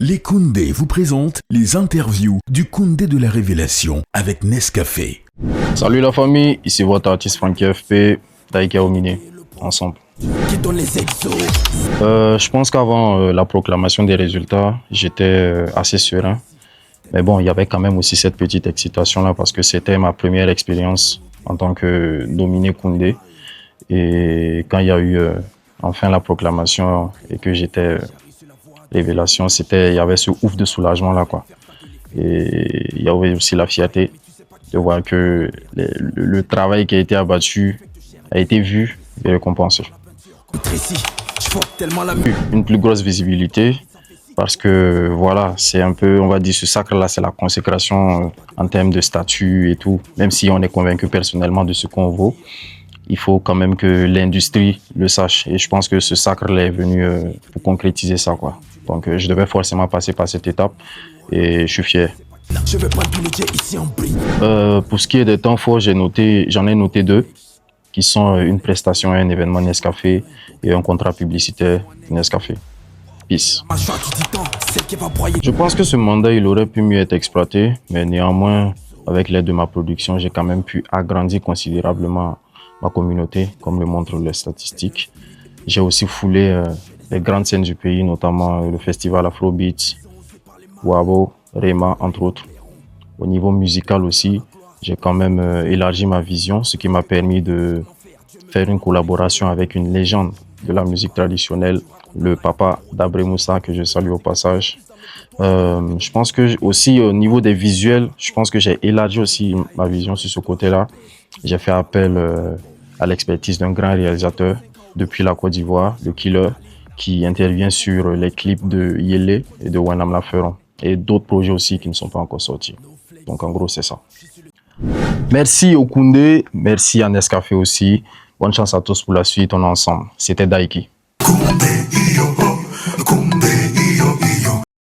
Les Koundé vous présentent les interviews du Koundé de la Révélation avec Nescafé. Salut la famille, ici votre artiste Frankie FP, Taïka Omine, ensemble. Je pense qu'avant la proclamation des résultats, j'étais assez serein. Mais bon, il y avait quand même aussi cette petite excitation là parce que c'était ma première expérience en tant que nominé Koundé. Et quand il y a eu enfin la proclamation et que j'étais révélation, il y avait ce ouf de soulagement là quoi. Et il y avait aussi la fierté de voir que le travail qui a été abattu a été vu et récompensé. Une plus grosse visibilité parce que voilà, c'est un peu, on va dire, ce sacre-là, c'est la consécration en termes de statut et tout. Même si on est convaincu personnellement de ce qu'on vaut, il faut quand même que l'industrie le sache. Et je pense que ce sacre-là est venu pour concrétiser ça, quoi. Donc, je devais forcément passer par cette étape et je suis fier. Pour ce qui est des temps forts, j'en ai noté deux, qui sont une prestation à un événement Nescafé et un contrat publicitaire Nescafé. Peace. Je pense que ce mandat, il aurait pu mieux être exploité, mais néanmoins, avec l'aide de ma production, j'ai quand même pu agrandir considérablement ma communauté, comme le montrent les statistiques. J'ai aussi foulé les grandes scènes du pays, notamment le festival Afrobeat, Wabo, Rema, entre autres. Au niveau musical aussi, j'ai quand même élargi ma vision, ce qui m'a permis de faire une collaboration avec une légende de la musique traditionnelle, le papa d'Abré Moussa, que je salue au passage. Je pense que aussi au niveau des visuels, je pense que j'ai élargi aussi ma vision sur ce côté-là. J'ai fait appel à l'expertise d'un grand réalisateur depuis la Côte d'Ivoire, le Killer, qui intervient sur les clips de Yélé et de Wanam Laferon et d'autres projets aussi qui ne sont pas encore sortis. Donc en gros, c'est ça. Merci au Koundé, merci à Nescafé aussi. Bonne chance à tous pour la suite, on est ensemble. C'était Daiki. Koundé,